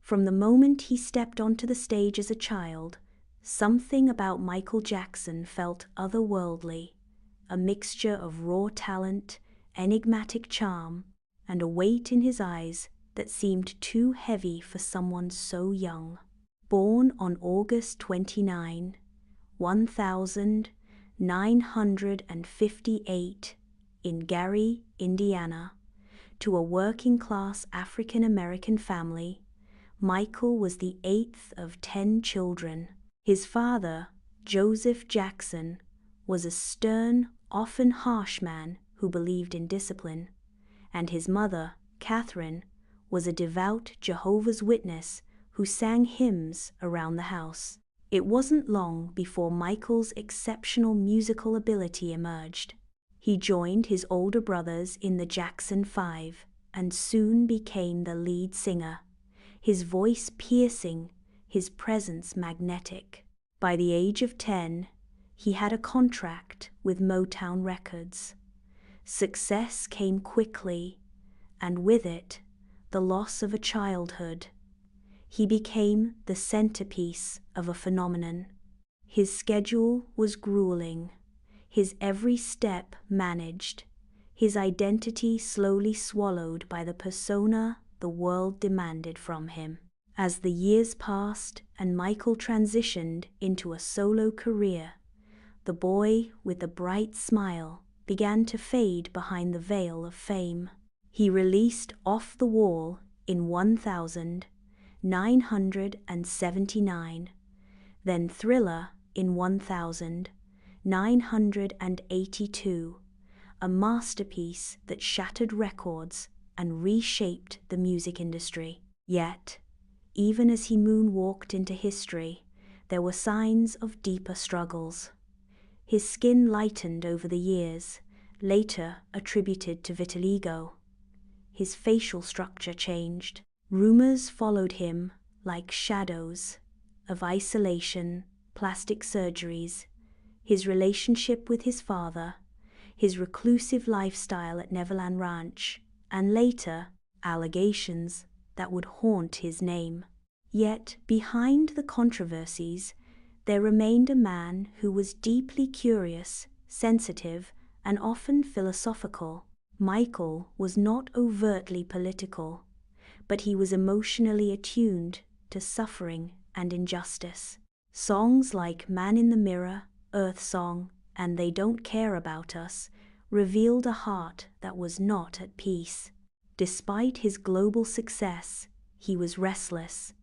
From the moment he stepped onto the stage as a child, something about Michael Jackson felt otherworldly, a mixture of raw talent, enigmatic charm, and a weight in his eyes that seemed too heavy for someone so young. Born on August 29, 1958, in Gary, Indiana, to a working-class African-American family, Michael was the 8th of 10 children. His father, Joseph Jackson, was a stern, often harsh man who believed in discipline, and his mother, Catherine, was a devout Jehovah's Witness who sang hymns around the house. It wasn't long before Michael's exceptional musical ability emerged. He joined his older brothers in the Jackson 5 and soon became the lead singer, his voice piercing, his presence magnetic. By the age of 10, he had a contract with Motown Records. Success came quickly, and with it, the loss of a childhood. He became the centerpiece of a phenomenon. His schedule was grueling, his every step managed, his identity slowly swallowed by the persona the world demanded from him. As the years passed and Michael transitioned into a solo career, the boy with the bright smile began to fade behind the veil of fame. He released Off the Wall in 1979, then Thriller in 1982, a masterpiece that shattered records and reshaped the music industry. Yet, even as he moonwalked into history, there were signs of deeper struggles. His skin lightened over the years, later attributed to vitiligo. His facial structure changed. Rumors followed him like shadows of isolation, plastic surgeries, his relationship with his father, his reclusive lifestyle at Neverland Ranch, and later, allegations that would haunt his name. Yet, behind the controversies, there remained a man who was deeply curious, sensitive, and often philosophical. Michael was not overtly political, but he was emotionally attuned to suffering and injustice. Songs like Man in the Mirror, Earth Song, and They Don't Care About Us revealed a heart that was not at peace. Despite his global success, he was restless,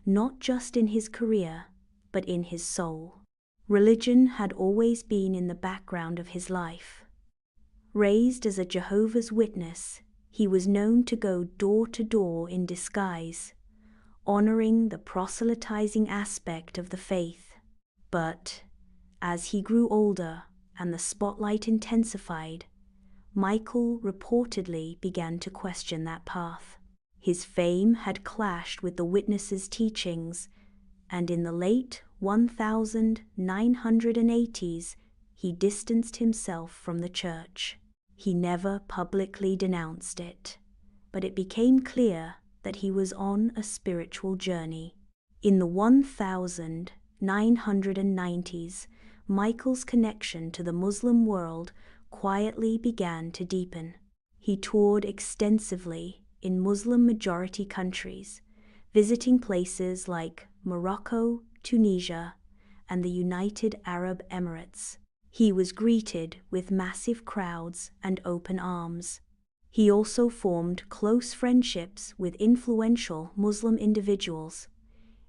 not just in his career, but in his soul. Religion had always been in the background of his life. Raised as a Jehovah's Witness, he was known to go door to door in disguise, honoring the proselytizing aspect of the faith. But as he grew older and the spotlight intensified, Michael reportedly began to question that path. His fame had clashed with the Witness's teachings, and in the late 1980s, he distanced himself from the church. He never publicly denounced it, but it became clear that he was on a spiritual journey. In the 1990s, Michael's connection to the Muslim world quietly began to deepen. He toured extensively in Muslim-majority countries, visiting places like Morocco, Tunisia, and the United Arab Emirates. He was greeted with massive crowds and open arms. He also formed close friendships with influential Muslim individuals,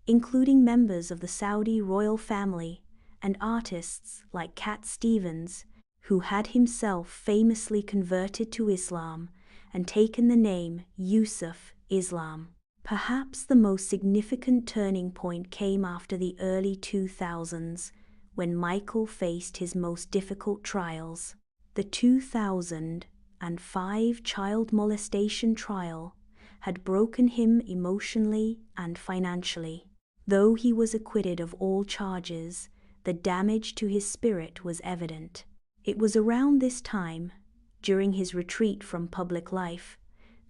including members of the Saudi royal family and artists like Cat Stevens, who had himself famously converted to Islam and taken the name Yusuf Islam. Perhaps the most significant turning point came after the early 2000s, when Michael faced his most difficult trials. The 2005 child molestation trial had broken him emotionally and financially. Though he was acquitted of all charges, the damage to his spirit was evident. It was around this time, during his retreat from public life,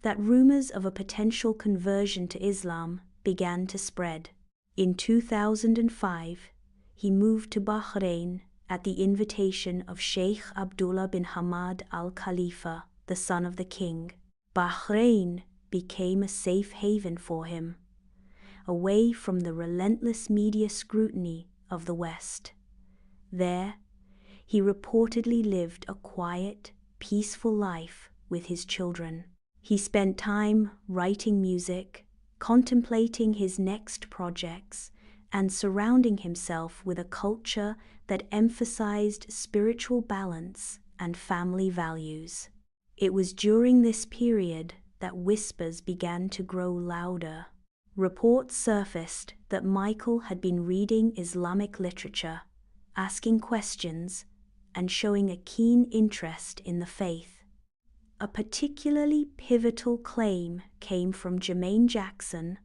that rumors of a potential conversion to Islam began to spread. In 2005, he moved to Bahrain at the invitation of Sheikh Abdullah bin Hamad Al Khalifa, the son of the king. Bahrain became a safe haven for him, away from the relentless media scrutiny of the West. There, he reportedly lived a quiet, peaceful life with his children. He spent time writing music, contemplating his next projects, and surrounding himself with a culture that emphasized spiritual balance and family values. It was during this period that whispers began to grow louder. Reports surfaced that Michael had been reading Islamic literature, asking questions, and showing a keen interest in the faith. A particularly pivotal claim came from Jermaine Jackson,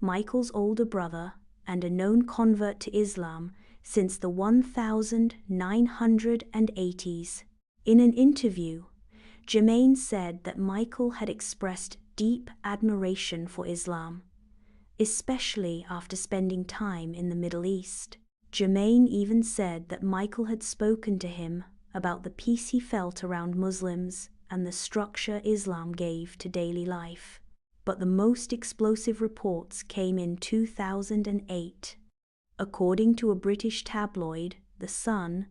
Michael's older brother and a known convert to Islam since the 1980s. In an interview, Jermaine said that Michael had expressed deep admiration for Islam, especially after spending time in the Middle East. Jermaine even said that Michael had spoken to him about the peace he felt around Muslims and the structure Islam gave to daily life. But the most explosive reports came in 2008. According to a British tabloid, The Sun,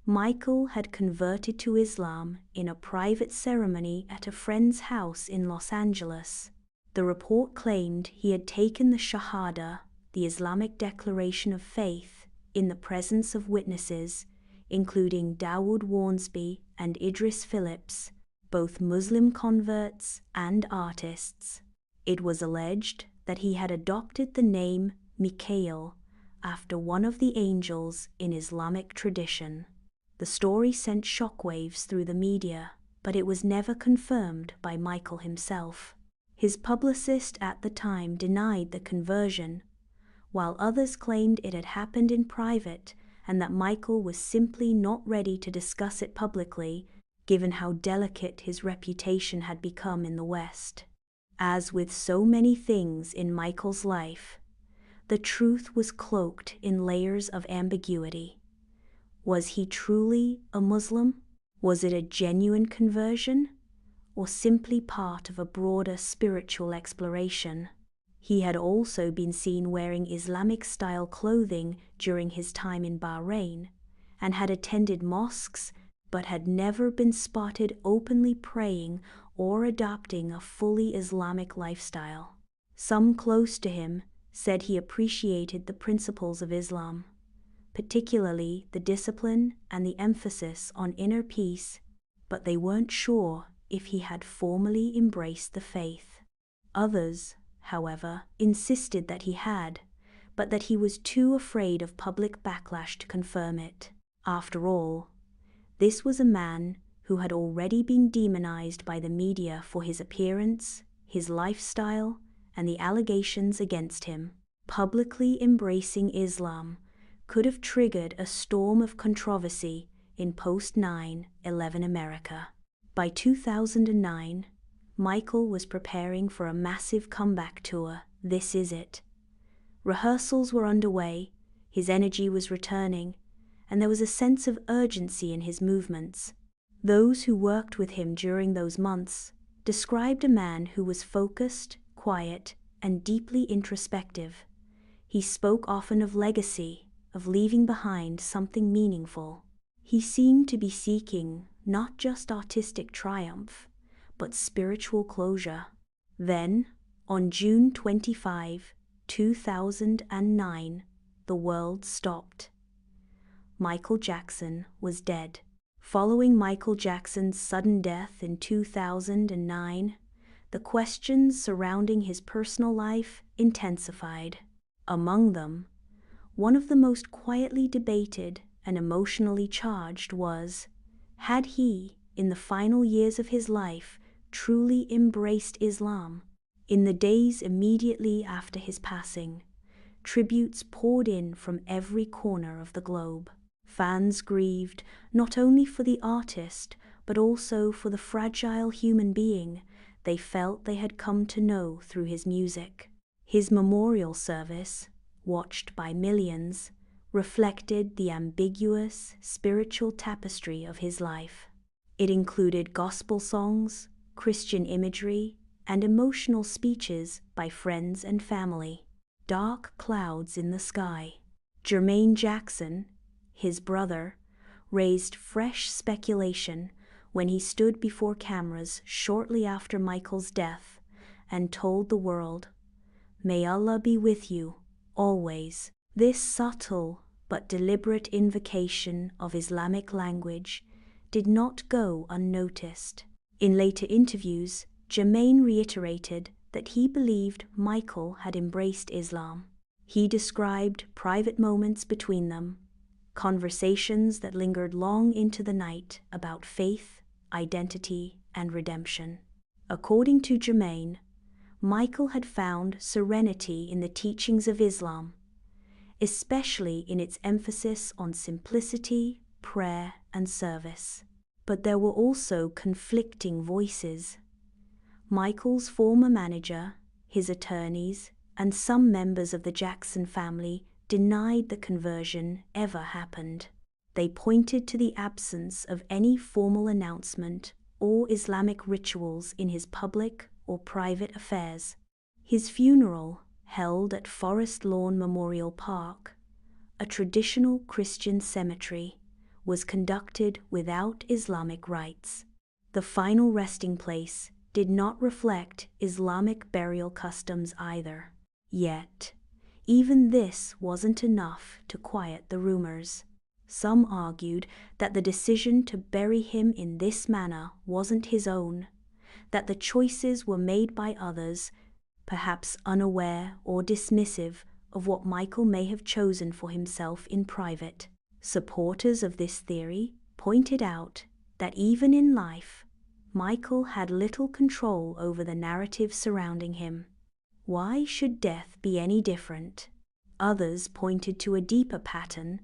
Michael had converted to Islam in a private ceremony at a friend's house in Los Angeles. The report claimed he had taken the Shahada, the Islamic declaration of faith, in the presence of witnesses, including Dawood Warnsby and Idris Phillips, both Muslim converts and artists. It was alleged that he had adopted the name Mikhail after one of the angels in Islamic tradition. The story sent shockwaves through the media, but it was never confirmed by Michael himself. His publicist at the time denied the conversion, while others claimed it had happened in private and that Michael was simply not ready to discuss it publicly, given how delicate his reputation had become in the West. As with so many things in Michael's life, the truth was cloaked in layers of ambiguity. Was he truly a Muslim? Was it a genuine conversion? Or simply part of a broader spiritual exploration? He had also been seen wearing Islamic-style clothing during his time in Bahrain, and had attended mosques, but had never been spotted openly praying or adopting a fully Islamic lifestyle. Some close to him said he appreciated the principles of Islam, particularly the discipline and the emphasis on inner peace, but they weren't sure if he had formally embraced the faith. Others, however, insisted that he had, but that he was too afraid of public backlash to confirm it. After all, this was a man who had already been demonized by the media for his appearance, his lifestyle, and the allegations against him. Publicly embracing Islam could have triggered a storm of controversy in post-9/11 America. By 2009, Michael was preparing for a massive comeback tour, This Is It. Rehearsals were underway, his energy was returning, and there was a sense of urgency in his movements. Those who worked with him during those months described a man who was focused, quiet, and deeply introspective. He spoke often of legacy, of leaving behind something meaningful. He seemed to be seeking not just artistic triumph, but spiritual closure. Then, on June 25, 2009, the world stopped. Michael Jackson was dead. Following Michael Jackson's sudden death in 2009, the questions surrounding his personal life intensified. Among them, one of the most quietly debated and emotionally charged was, had he, in the final years of his life, truly embraced Islam? In the days immediately after his passing, tributes poured in from every corner of the globe. Fans grieved not only for the artist, but also for the fragile human being they felt they had come to know through his music. His memorial service, watched by millions, reflected the ambiguous spiritual tapestry of his life. It included gospel songs, Christian imagery, and emotional speeches by friends and family. Dark clouds in the sky. Jermaine Jackson, his brother, raised fresh speculation when he stood before cameras shortly after Michael's death and told the world, "May Allah be with you, always." This subtle but deliberate invocation of Islamic language did not go unnoticed. In later interviews, Jermaine reiterated that he believed Michael had embraced Islam. He described private moments between them, conversations that lingered long into the night about faith, identity, and redemption. According to Jermaine, Michael had found serenity in the teachings of Islam, especially in its emphasis on simplicity, prayer, and service. But there were also conflicting voices. Michael's former manager, his attorneys, and some members of the Jackson family denied the conversion ever happened. They pointed to the absence of any formal announcement or Islamic rituals in his public or private affairs. His funeral, held at Forest Lawn Memorial Park, a traditional Christian cemetery, was conducted without Islamic rites. The final resting place did not reflect Islamic burial customs either. Yet, even this wasn't enough to quiet the rumors. Some argued that the decision to bury him in this manner wasn't his own, that the choices were made by others, perhaps unaware or dismissive of what Michael may have chosen for himself in private. Supporters of this theory pointed out that even in life, Michael had little control over the narrative surrounding him. Why should death be any different? Others pointed to a deeper pattern,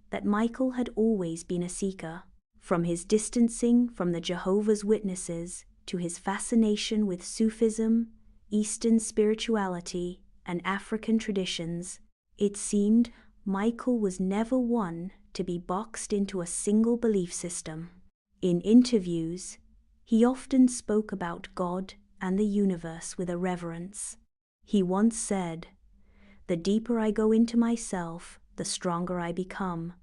that Michael had always been a seeker. From his distancing from the Jehovah's Witnesses to his fascination with Sufism, Eastern spirituality, and African traditions, it seemed Michael was never one to be boxed into a single belief system. In interviews, he often spoke about God and the universe with a reverence. He once said, "The deeper I go into myself, the stronger I become,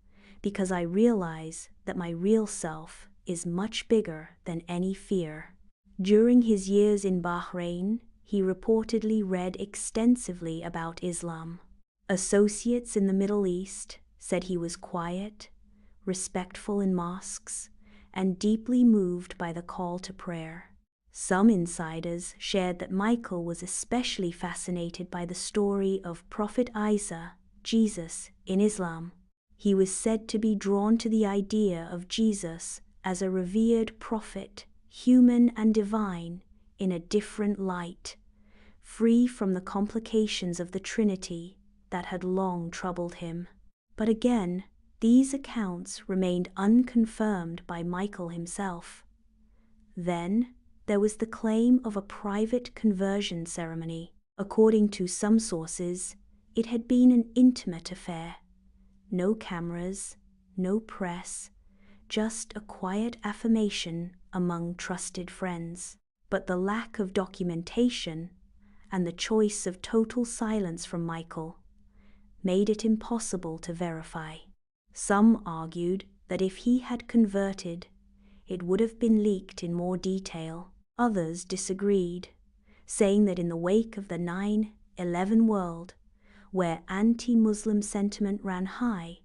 because I realize that my real self is much bigger than any fear." During his years in Bahrain, he reportedly read extensively about Islam. Associates in the Middle East said he was quiet, respectful in mosques, and deeply moved by the call to prayer. Some insiders shared that Michael was especially fascinated by the story of Prophet Isa, Jesus, in Islam. He was said to be drawn to the idea of Jesus as a revered prophet, human and divine, in a different light, free from the complications of the Trinity that had long troubled him. But again, these accounts remained unconfirmed by Michael himself. Then there was the claim of a private conversion ceremony. According to some sources, it had been an intimate affair. No cameras, no press, just a quiet affirmation among trusted friends. But the lack of documentation and the choice of total silence from Michael made it impossible to verify. Some argued that if he had converted, it would have been leaked in more detail. Others disagreed, saying that in the wake of the 9/11 world, where anti-Muslim sentiment ran high,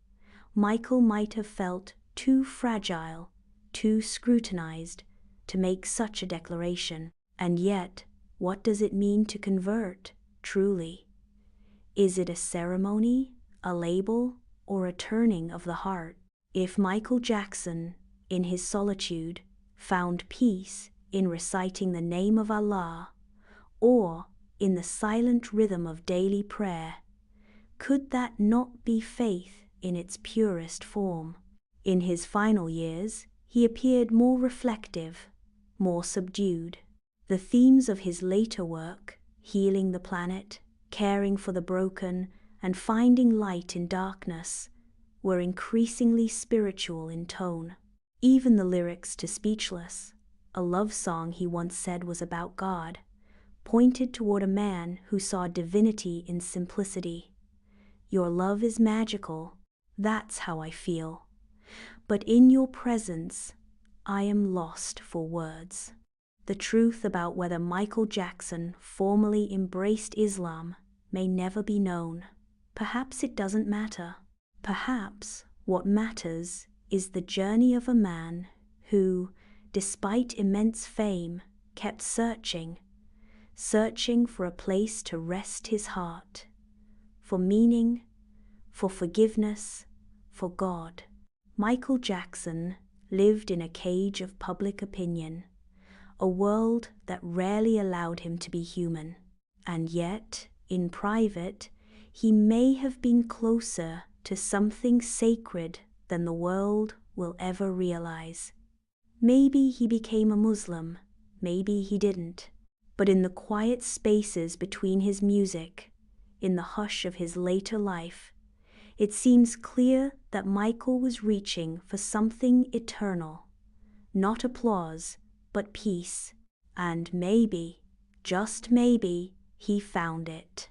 Michael might have felt too fragile, too scrutinized, to make such a declaration. And yet, what does it mean to convert, truly? Is it a ceremony, a label, or a turning of the heart? If Michael Jackson, in his solitude, found peace in reciting the name of Allah, or in the silent rhythm of daily prayer, could that not be faith in its purest form? In his final years, he appeared more reflective, more subdued. The themes of his later work, Healing the Planet, caring for the broken, and finding light in darkness, were increasingly spiritual in tone. Even the lyrics to Speechless, a love song he once said was about God, pointed toward a man who saw divinity in simplicity. Your love is magical, that's how I feel. But in your presence, I am lost for words. The truth about whether Michael Jackson formally embraced Islam may never be known. Perhaps it doesn't matter. Perhaps what matters is the journey of a man who, despite immense fame, kept searching for a place to rest his heart, for meaning, for forgiveness, for God. Michael Jackson lived in a cage of public opinion, a world that rarely allowed him to be human. And yet, in private, he may have been closer to something sacred than the world will ever realize. Maybe he became a Muslim, maybe he didn't. But in the quiet spaces between his music, in the hush of his later life, it seems clear that Michael was reaching for something eternal. Not applause, but peace. And maybe, just maybe, he found it.